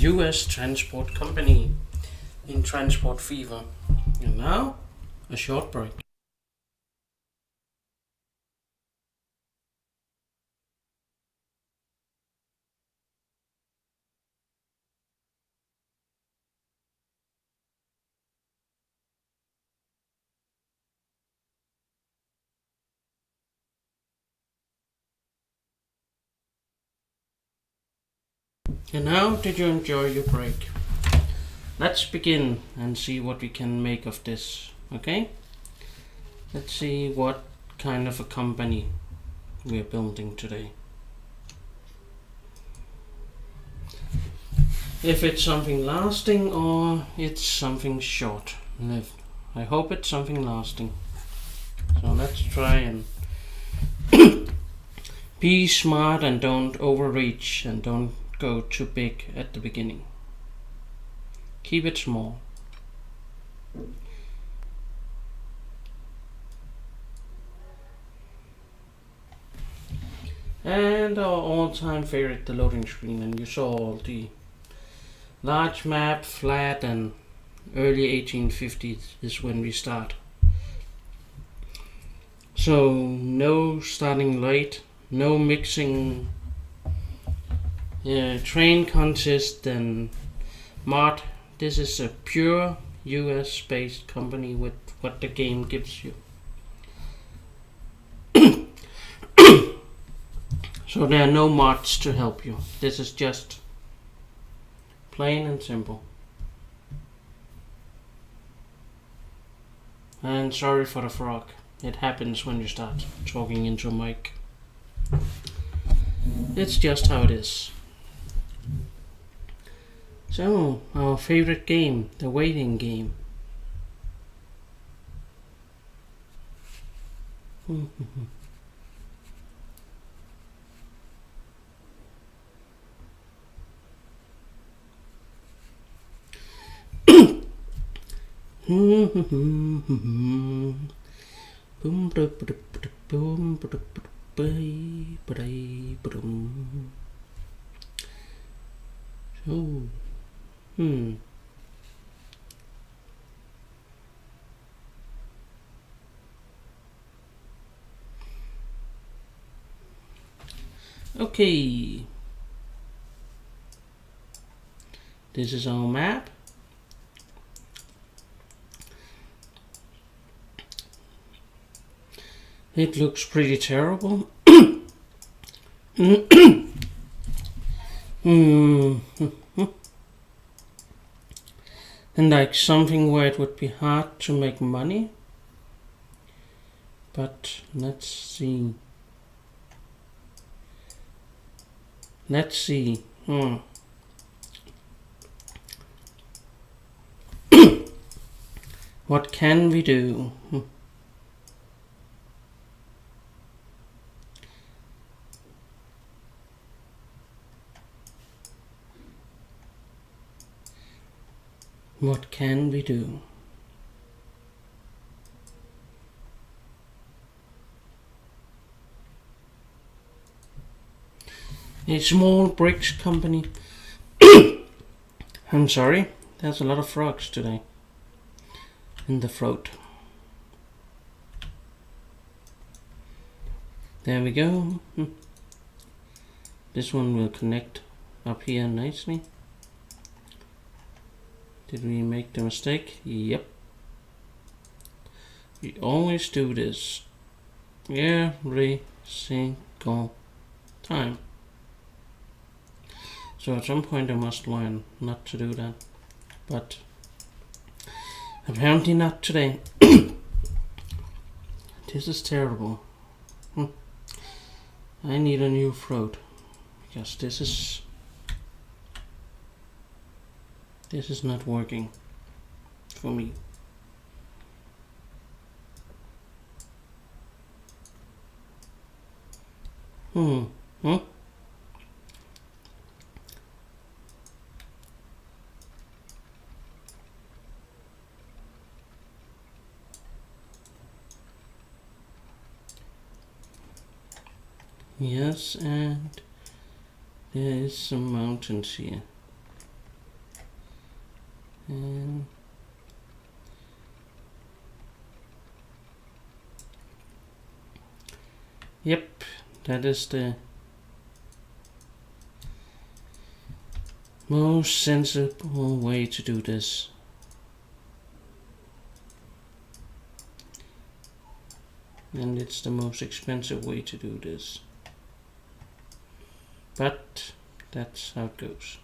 US transport company in Transport Fever. And now, a short break. And now, did you enjoy your break? Let's begin and see what we can make of this, okay? Let's see what kind of a company we're building today. If it's something lasting or it's something short-lived. I hope it's something lasting. So let's try and be smart and don't overreach and don't go too big at the beginning. Keep it small. And our all-time favorite, the loading screen, and you saw all the large map, flat, and early 1850s is when we start. So no starting late, no mixing train consist and mod. This is a pure US based company with what the game gives you. So there are no mods to help you. This is just plain and simple. And sorry for the frog. It happens when you start talking into a mic. It's just how it is. So, our favorite game, the waiting game. Okay. This is our map. It looks pretty terrible. And like something where it would be hard to make money. But let's see. What can we do? What can we do? A small bricks company. I'm sorry, there's a lot of frogs today in the throat. There we go. This one will connect up here nicely. Did we make the mistake? Yep. We always do this every single time. So at some point I must learn not to do that. But apparently not today. This is terrible. I need a new throat. Because this is not working for me. Yes, and there is some mountains here. And yep, that is the most sensible way to do this. And it's the most expensive way to do this. But that's how it goes.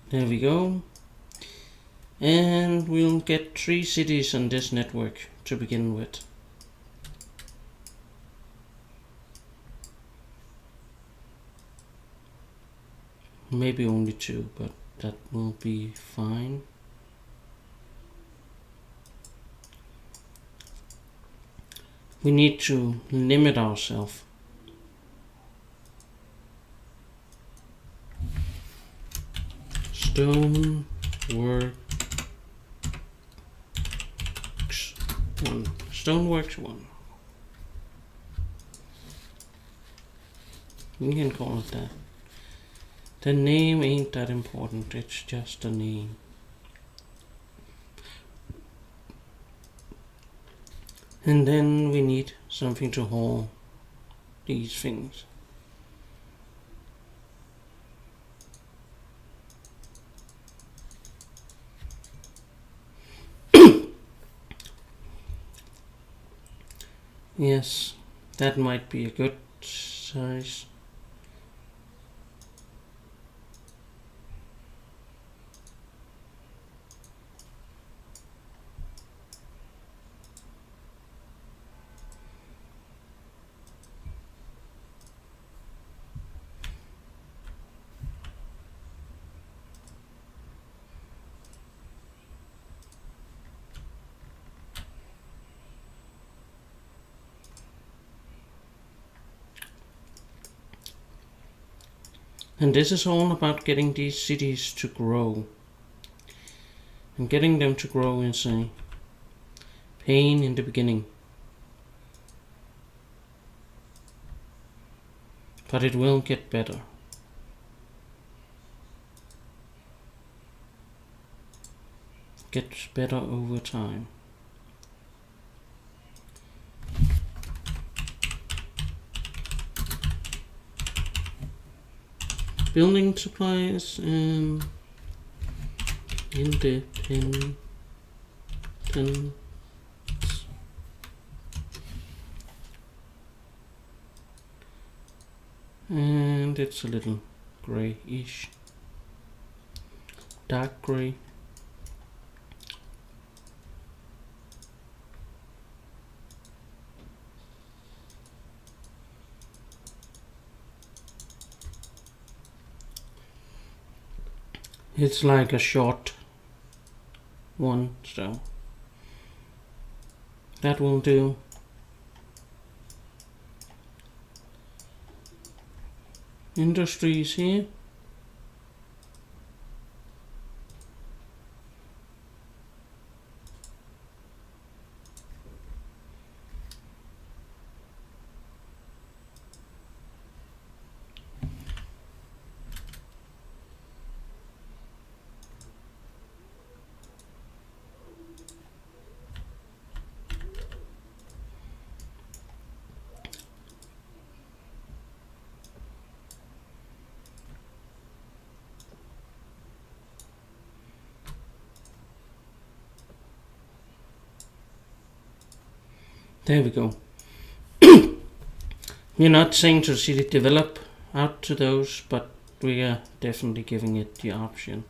There we go. And we'll get 3 cities on this network to begin with. Maybe only 2, but that will be fine. We need to limit ourselves. Stone works 1. Stoneworks 1. We can call it that. The name ain't that important, it's just a name. And then we need something to haul these things. Yes, that might be a good size. And this is all about getting these cities to grow. And getting them to grow is a pain in the beginning. But it will get better. Gets better over time. Building supplies and independent. And it's a little grayish, dark gray. It's like a short one, so that will do. Industries here. There we go. We're not saying to see it develop out to those, but we are definitely giving it the option.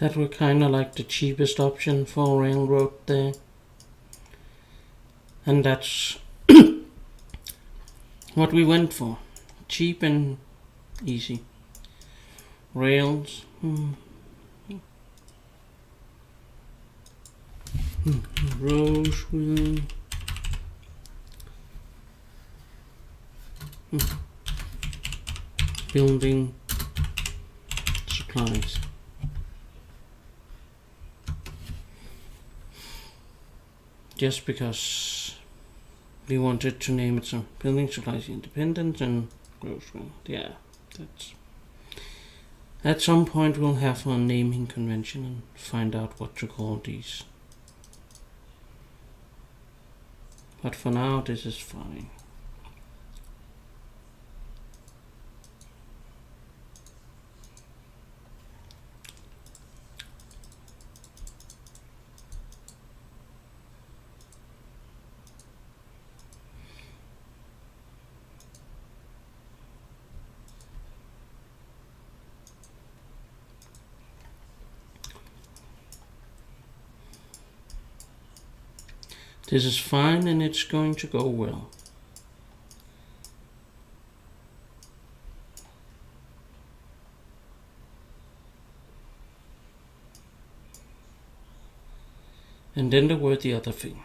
That were kind of like the cheapest option for railroad there. And that's what we went for. Cheap and easy. Rails. Roseville. Building supplies. Just because we wanted to name it some building supplies independent and Roseville. Yeah, that's. At some point we'll have a naming convention and find out what to call these. But for now this is fine. This is fine and it's going to go well. And then there were the other thing.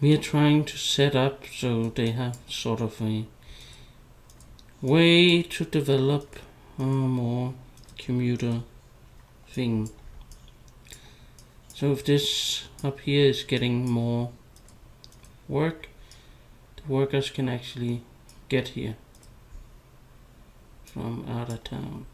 We are trying to set up so they have sort of a way to develop a more commuter thing. So if this up here is getting more work, the workers can actually get here from out of town.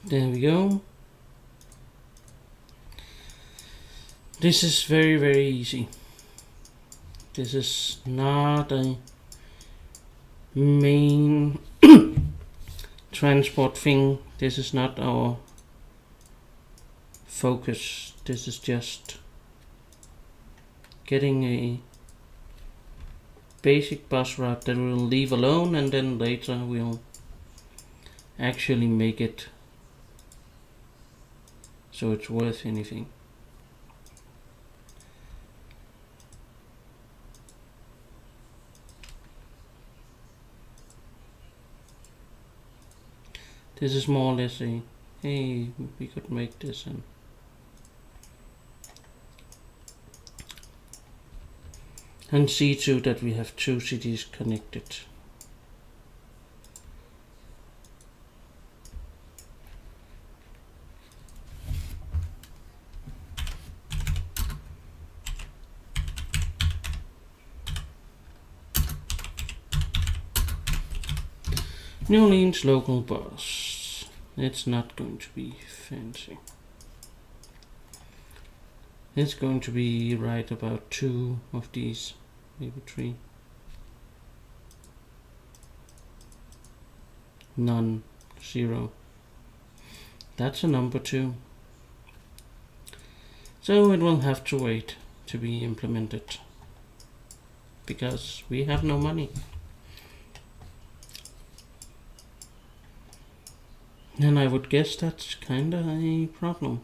There we go. This is very, very easy. This is not a main transport thing. This is not our focus. This is just getting a basic bus route that we'll leave alone, and then later we'll actually make it so it's worth anything. This is more or less a, hey, we could make this and see too that we have two cities connected. New Orleans local bus. It's not going to be fancy. It's going to be right about 2 of these, maybe 3. None, 0. That's a number 2. So it will have to wait to be implemented because we have no money. And I would guess that's kinda a problem.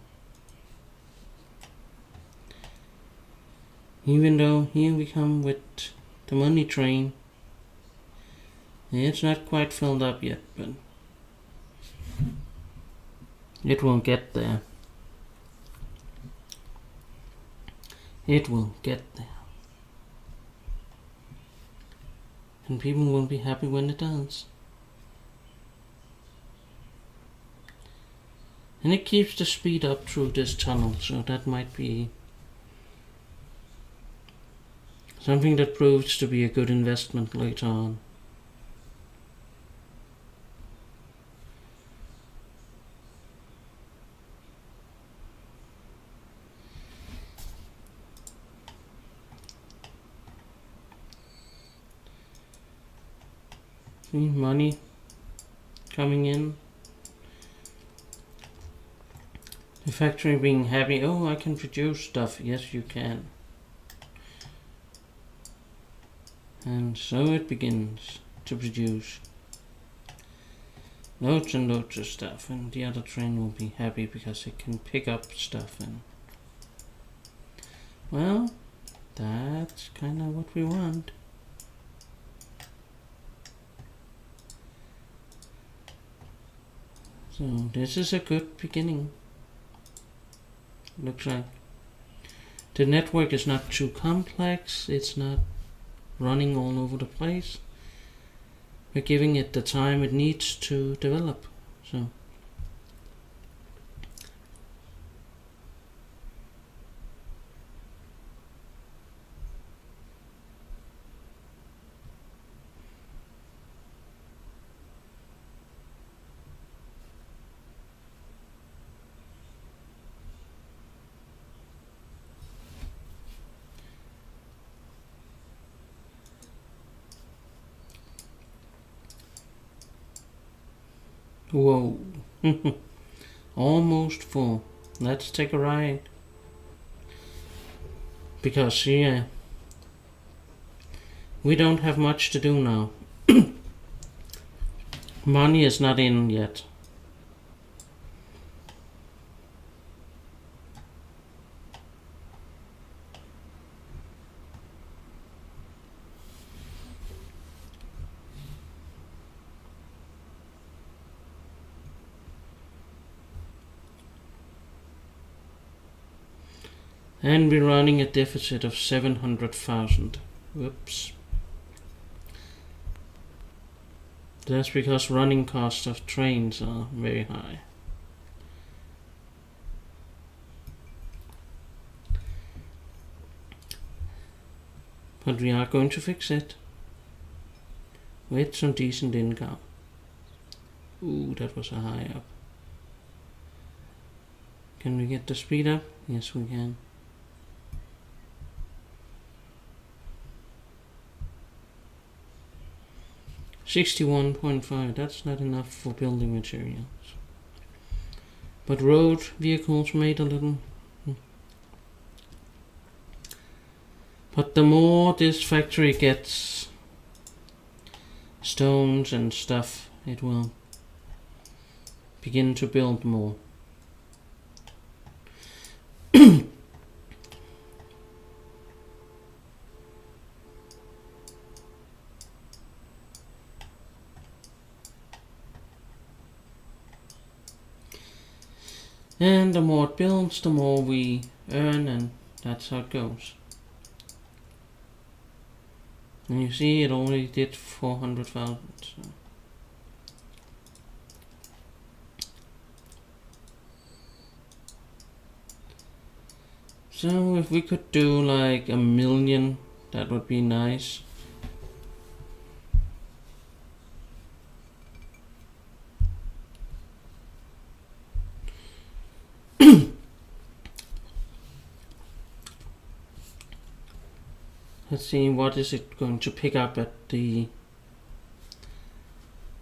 Even though here we come with the money train. It's not quite filled up yet, but it will get there. It will get there. And people will be happy when it does. And it keeps the speed up through this tunnel, so that might be something that proves to be a good investment later on. See, money coming in. The factory being happy. Oh, I can produce stuff. Yes, you can. And so it begins to produce loads and loads of stuff, and the other train will be happy because it can pick up stuff. And well, that's kind of what we want. So this is a good beginning. Looks like the network is not too complex. It's not running all over the place. We're giving it the time it needs to develop. So whoa. Almost full. Let's take a ride. Because, yeah, we don't have much to do now. Money is not in yet. And we're running a deficit of 700,000. Whoops. That's because running costs of trains are very high. But we are going to fix it with some decent income. Ooh, that was a high up. Can we get the speed up? Yes, we can. $61.5, that's not enough for building materials. But road vehicles made a little. But the more this factory gets stones and stuff, it will begin to build more. And the more it builds, the more we earn, and that's how it goes. And you see, it only did 400,000. So if we could do like 1 million, that would be nice. Let's see, what is it going to pick up at the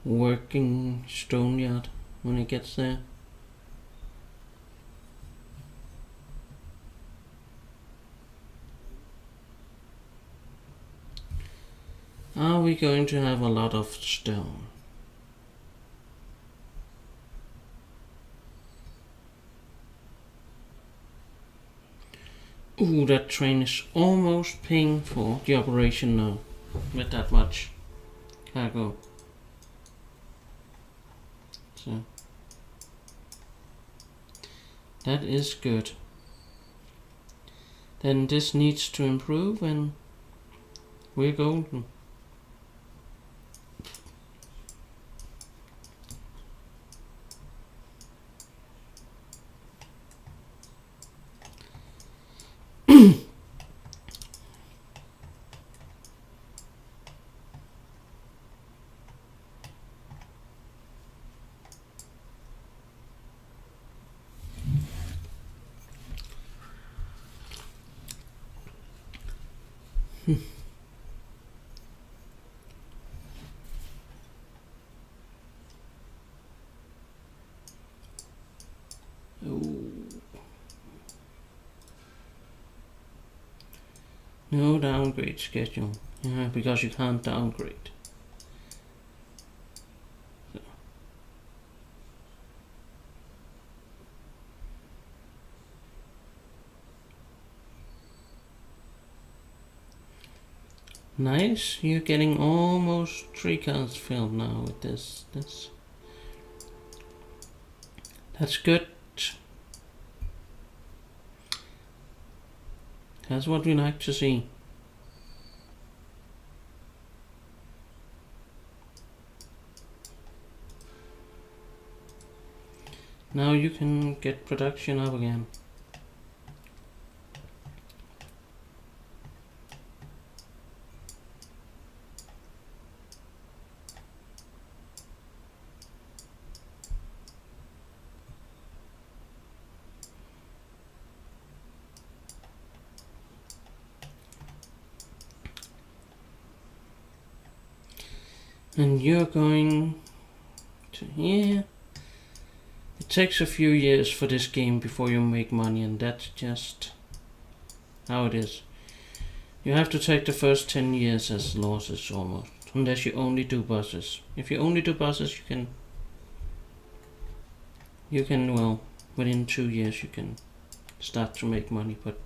working stone yard when it gets there? Are we going to have a lot of stone? Ooh, that train is almost paying for the operation now with that much cargo. So that is good. then this needs to improve, and we're golden. No downgrade schedule. Yeah, because you can't downgrade. So. Nice, you're getting almost 3 cards filled now with this. That's good. That's what we like to see. Now you can get production up again. And you're going to here. It takes a few years for this game before you make money, and that's just how it is. You have to take the first 10 years as losses almost, unless you only do buses. If you only do buses, you can well, within 2 years you can start to make money, but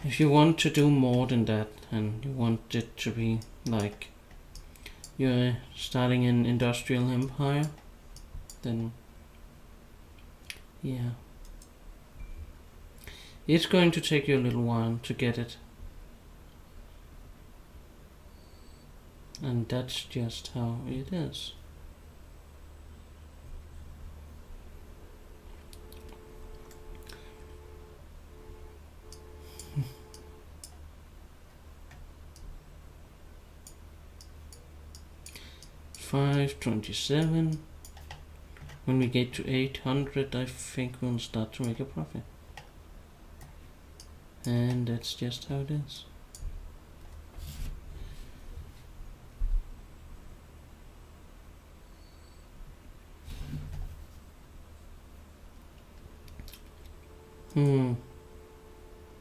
if you want to do more than that, and you want it to be like you're starting an industrial empire, then yeah, it's going to take you a little while to get it, and that's just how it is. $5.27. When we get to 800, I think we'll start to make a profit. And that's just how it is.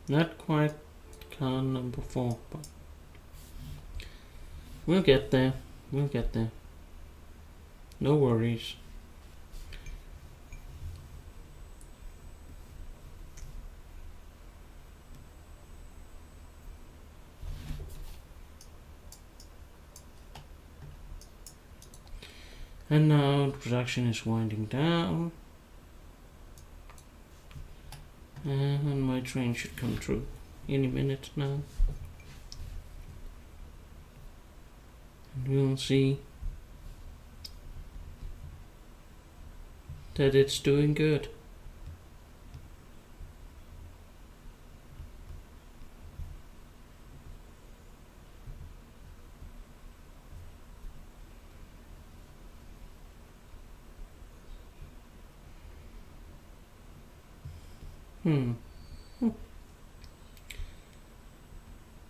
Not quite car number 4, but we'll get there. We'll get there. No worries. And now the production is winding down. And my train should come through any minute now. And we'll see that it's doing good.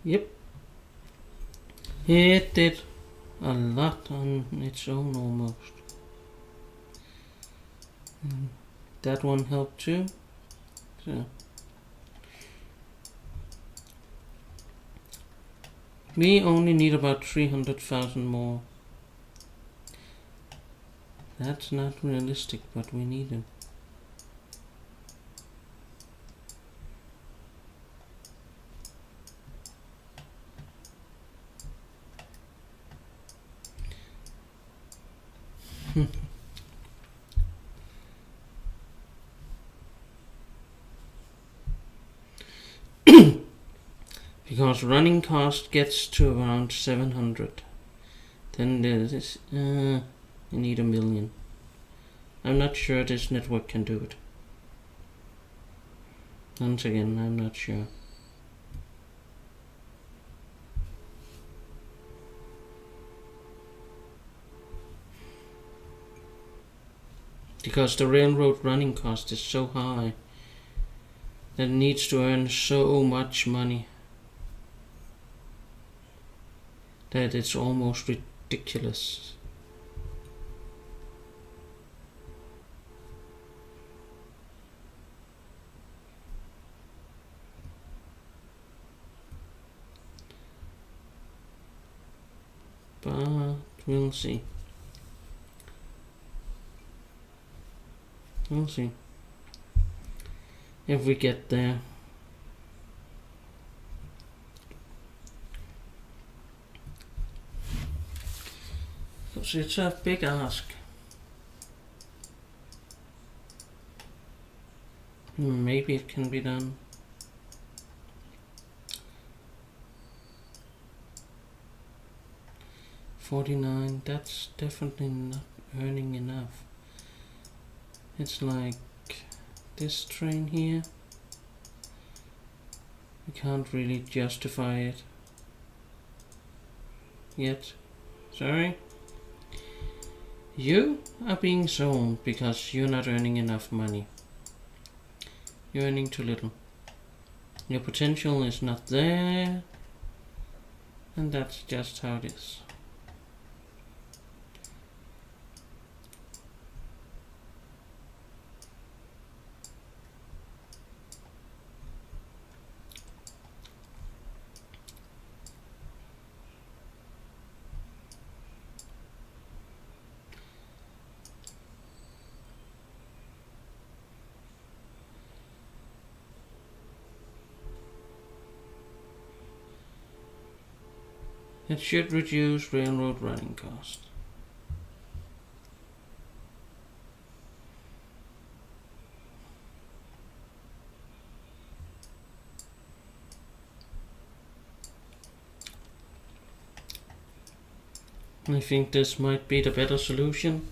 Yep. It did a lot on its own almost. That one helped too. So we only need about 300,000 more. That's not realistic, but we need it. because running cost gets to around 700. Then there's you need 1 million. I'm not sure this network can do it. Once again, I'm not sure. Because the railroad running cost is so high that it needs to earn so much money that it's almost ridiculous. But we'll see. We'll see if we get there. Because it's a big ask. Maybe it can be done. $49, that's definitely not earning enough. It's like this train here. We can't really justify it yet. Sorry. You are being sold because you're not earning enough money. You're earning too little. Your potential is not there, and that's just how it is. It should reduce railroad running cost. I think this might be the better solution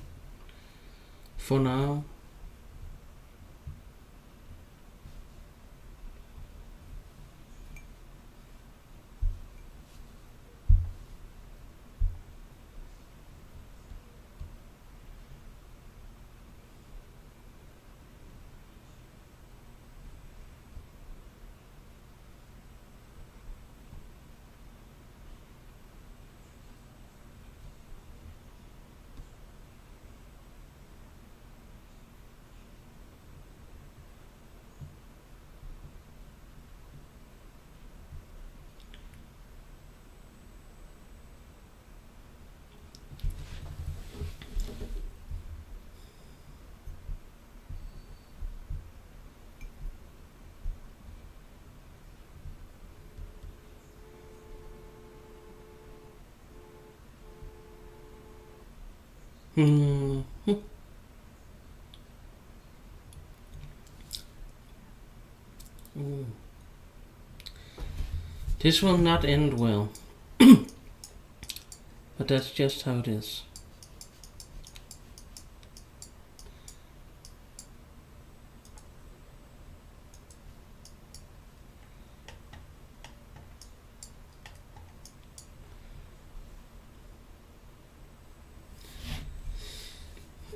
for now. This will not end well. But that's just how it is.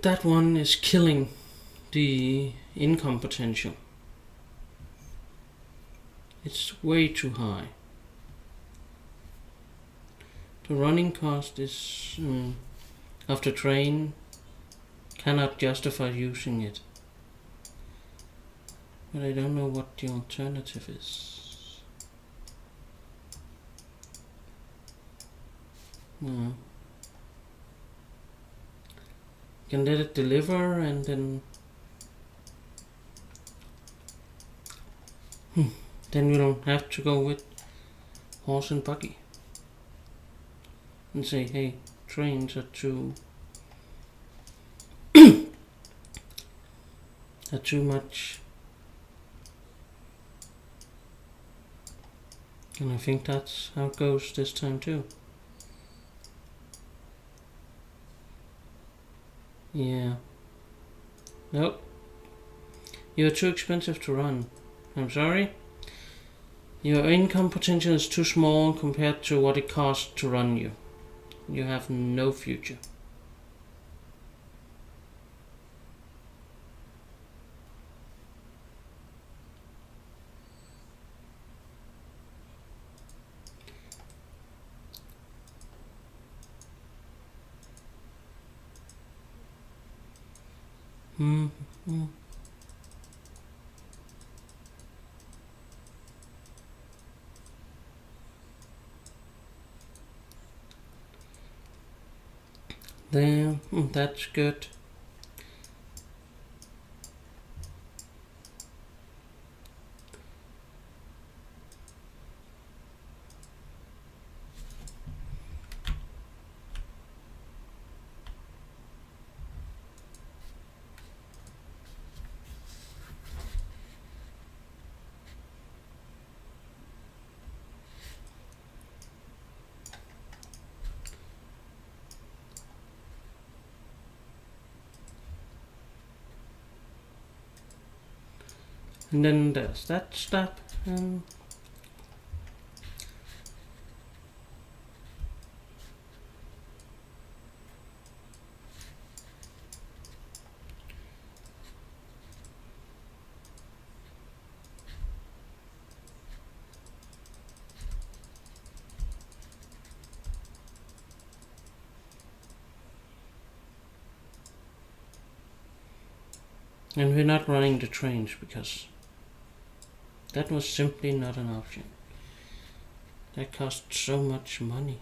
That one is killing the income potential. It's way too high. The running cost is of the train cannot justify using it. But I don't know what the alternative is. No. You can let it deliver and then then we don't have to go with horse and buggy and say, hey, trains are too much And I think that's how it goes this time too. Yeah. Nope. You're too expensive to run. I'm sorry. Your income potential is too small compared to what it costs to run you. You have no future. Mm-hmm. There, that's good. And then there's that step. And we're not running the trains because that was simply not an option. That cost so much money.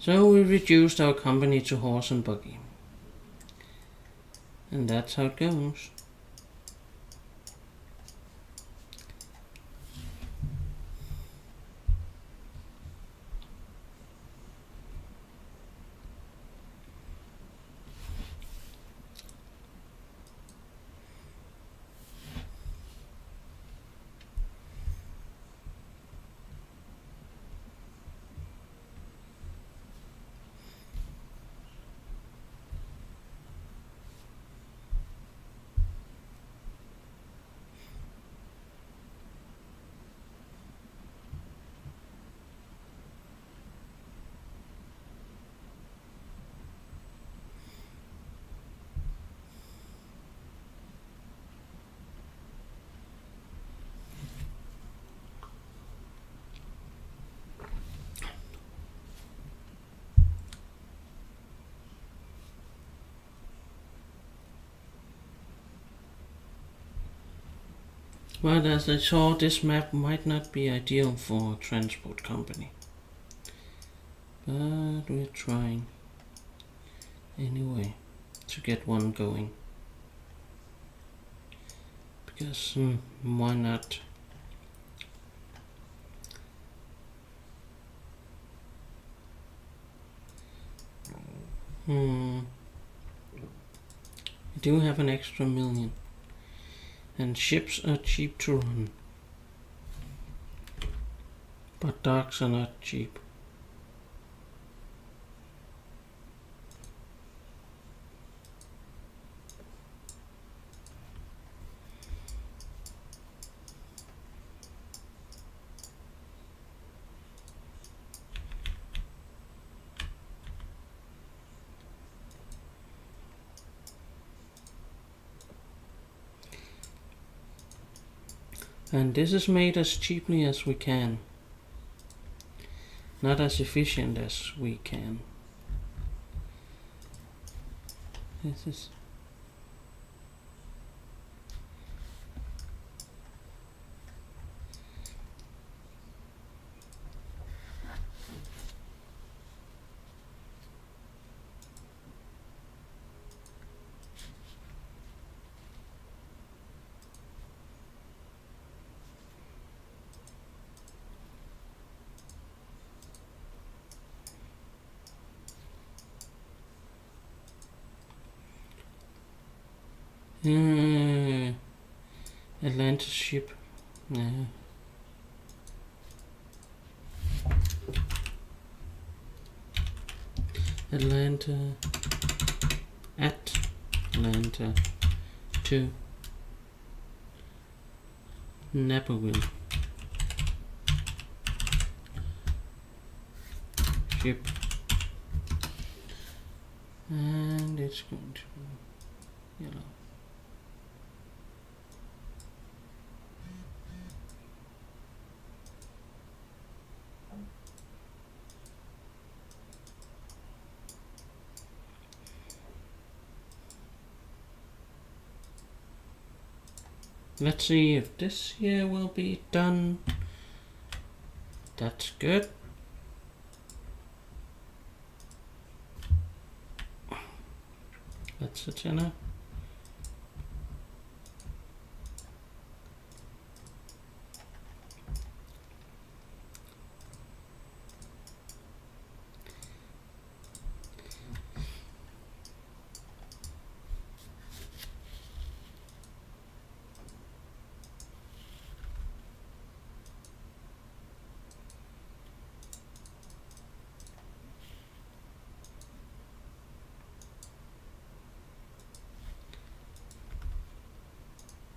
So we reduced our company to horse and buggy. And that's how it goes. But as I saw, this map might not be ideal for a transport company. But we're trying anyway to get one going. Because why not? We do have an extra million. And ships are cheap to run. But docks are not cheap. And this is made as cheaply as we can. Not as efficient as we can. This is... Atlanta ship. Atlanta to Naperville ship, and it's going to be yellow. Let's see if this here will be done. That's good. That's it, now.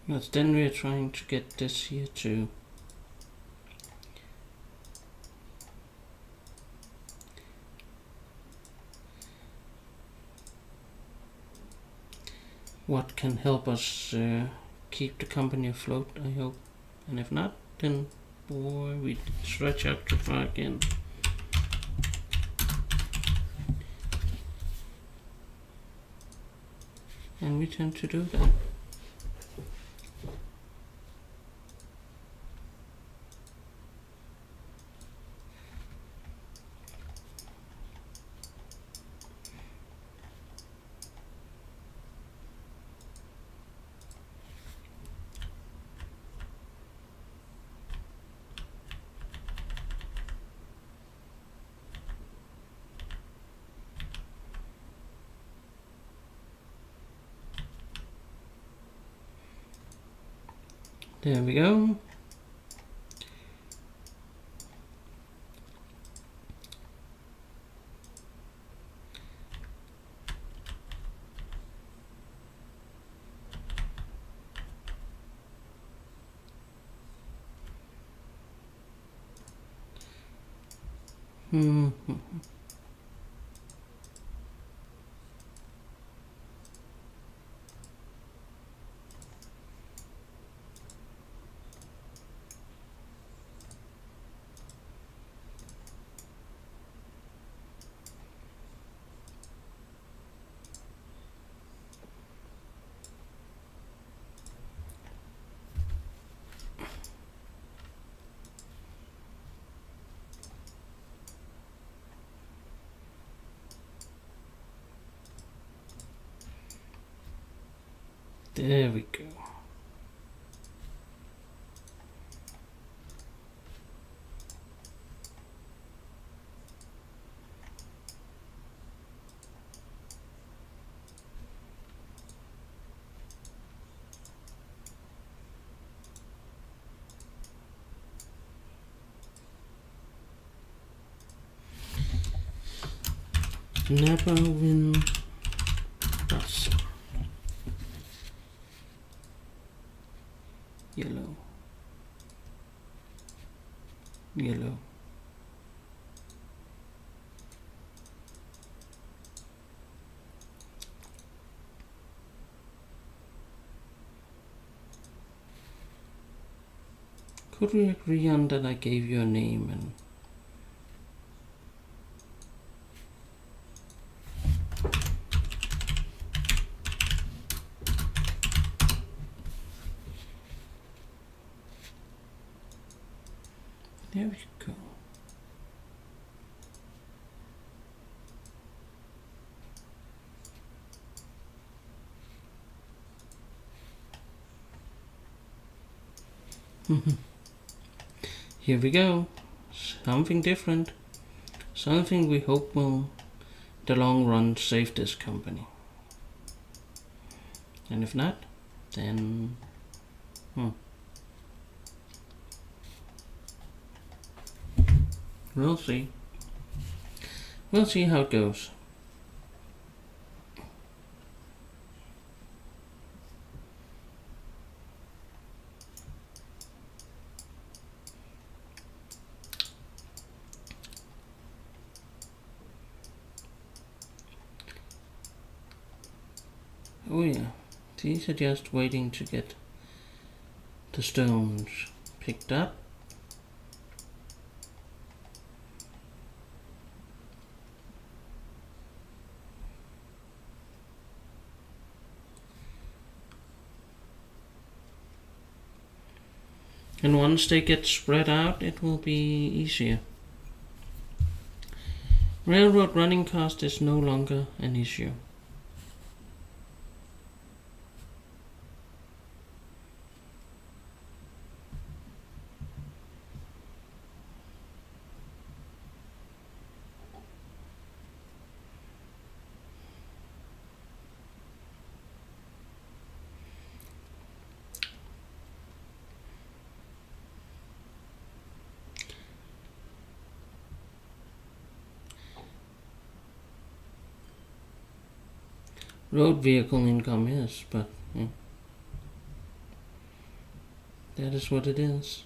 Because then we're trying to get this here too. What can help us keep the company afloat, I hope. And if not, then boy, we stretch out too far again. And we tend to do that. There we go. There we go. Naperville bus. Yellow. Yellow. Could we agree on that I gave you a name and there we go. Here we go. Something different. Something we hope will, in the long run, save this company. And if not, then we'll see. We'll see how it goes. Oh yeah, these are just waiting to get the stones picked up. And once they get spread out, it will be easier. Railroad running cost is no longer an issue. Road vehicle income is, but that is what it is.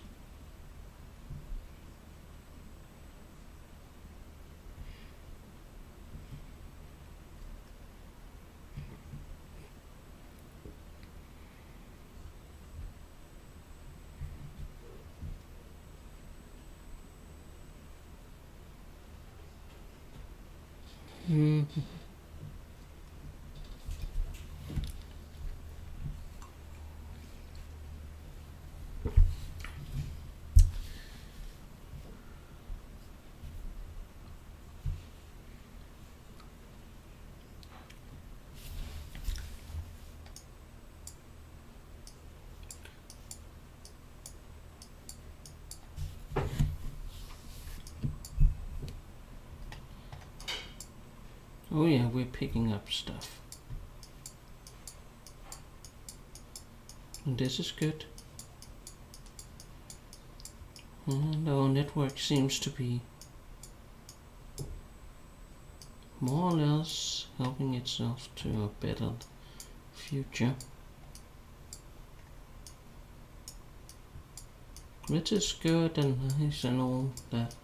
Oh yeah, we're picking up stuff. And this is good. And our network seems to be more or less helping itself to a better future. Which is good and nice and all that.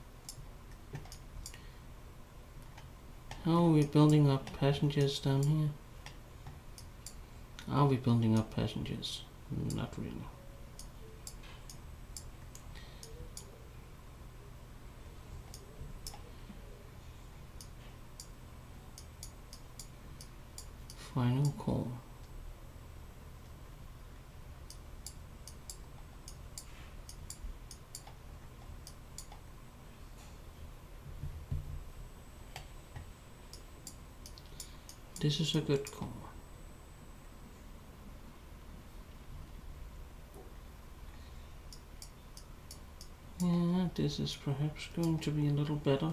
How are we building up passengers down here? Are we building up passengers? Not really. Final call. This is a good call. Yeah, this is perhaps going to be a little better.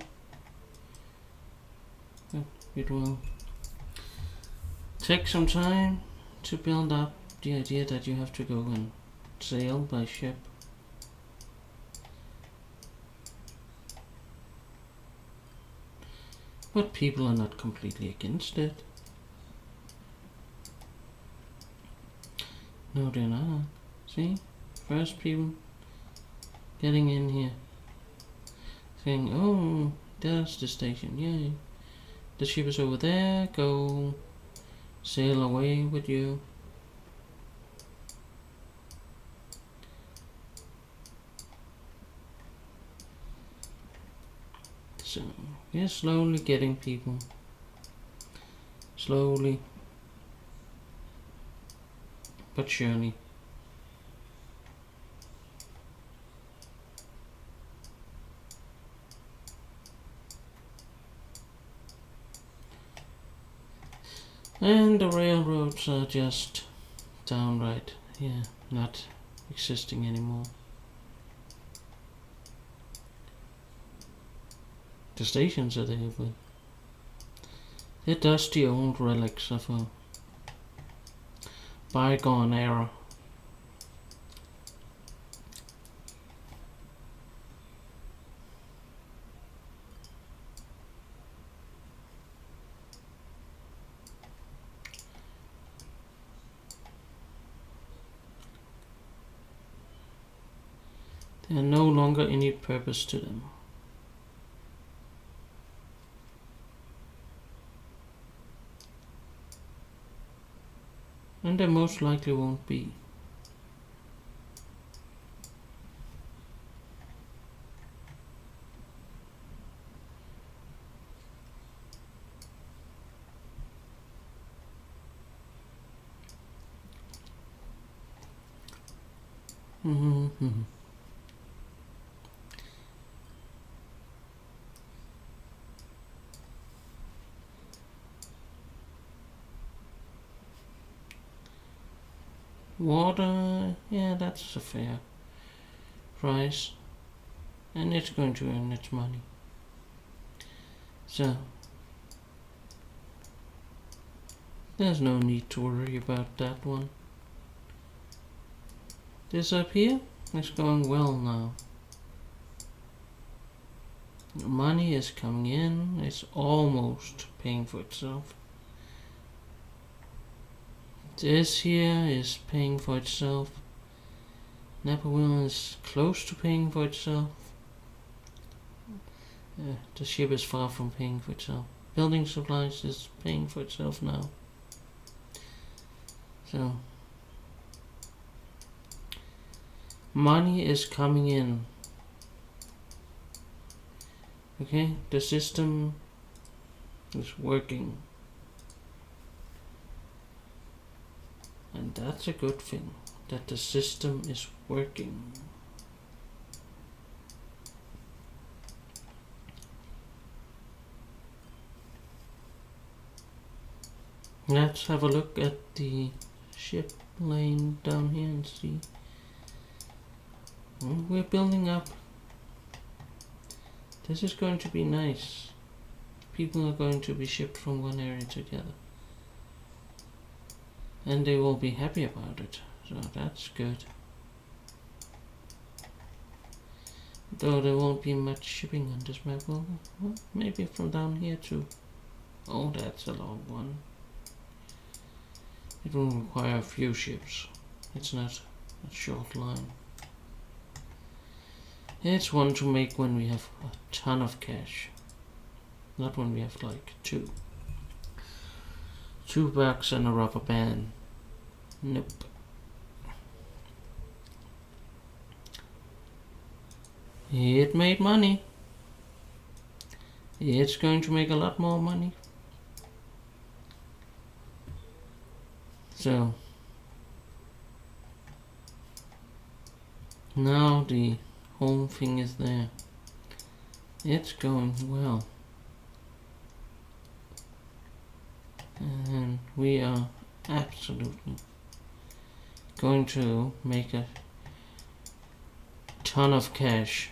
But it will take some time to build up the idea that you have to go and sail by ship. But people are not completely against it. No, they're not. See? First people getting in here. Saying, oh, there's the station, yay. The ship is over there, go sail away with you. So, we're slowly getting people. Slowly. But surely. And the railroads are just downright, not existing anymore. The stations are there, but they're dusty old relics of a bygone era. There are no longer any purpose to them. And there most likely won't be. Mm-hmm. Water, yeah, that's a fair price, and it's going to earn its money. So there's no need to worry about that one. This up here is going well now. Money is coming in, it's almost paying for itself. This here is paying for itself. Naperville is close to paying for itself. The ship is far from paying for itself. Building supplies is paying for itself now. So money is coming in. Okay, the system is working. And that's a good thing, that the system is working. Let's have a look at the ship lane down here and see. We're building up. This is going to be nice. People are going to be shipped from one area together. And they will be happy about it, so that's good. Though there won't be much shipping on this map, well, maybe from down here too. Oh, that's a long one. It will require a few ships. It's not a short line. It's one to make when we have a ton of cash. Not when we have like $2 and a rubber band. Nope. It made money. It's going to make a lot more money. So now the whole thing is there. It's going well. And we are absolutely going to make a ton of cash.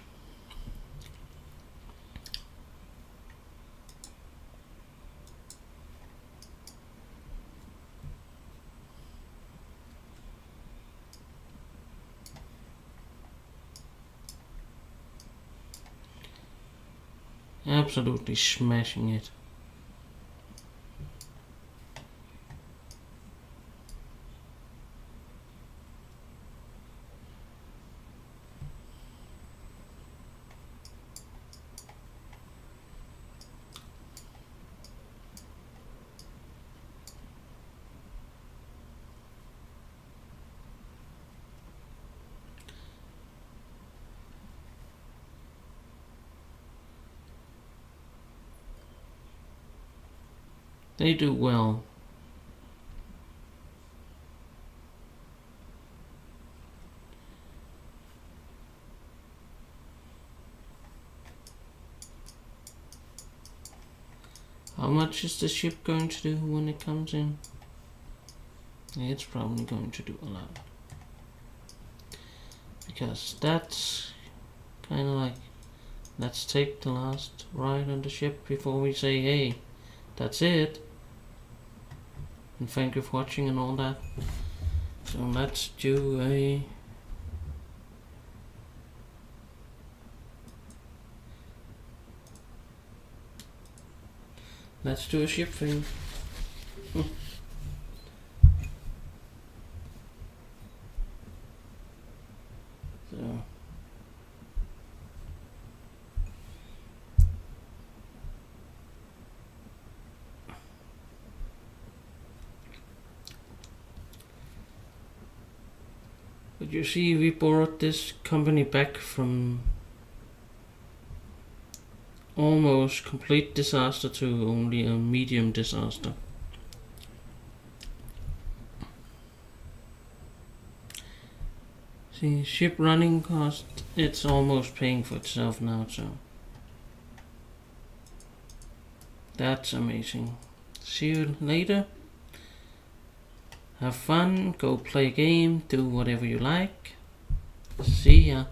Absolutely smashing it. They do well. How much is the ship going to do when it comes in? It's probably going to do a lot. Because that's kind of like, let's take the last ride on the ship before we say, hey, that's it. And thank you for watching and all that. So let's do a ship thing. So but you see, we brought this company back from almost complete disaster to only a medium disaster. See, ship running cost, it's almost paying for itself now, so that's amazing. See you later. Have fun, go play a game, do whatever you like. See ya.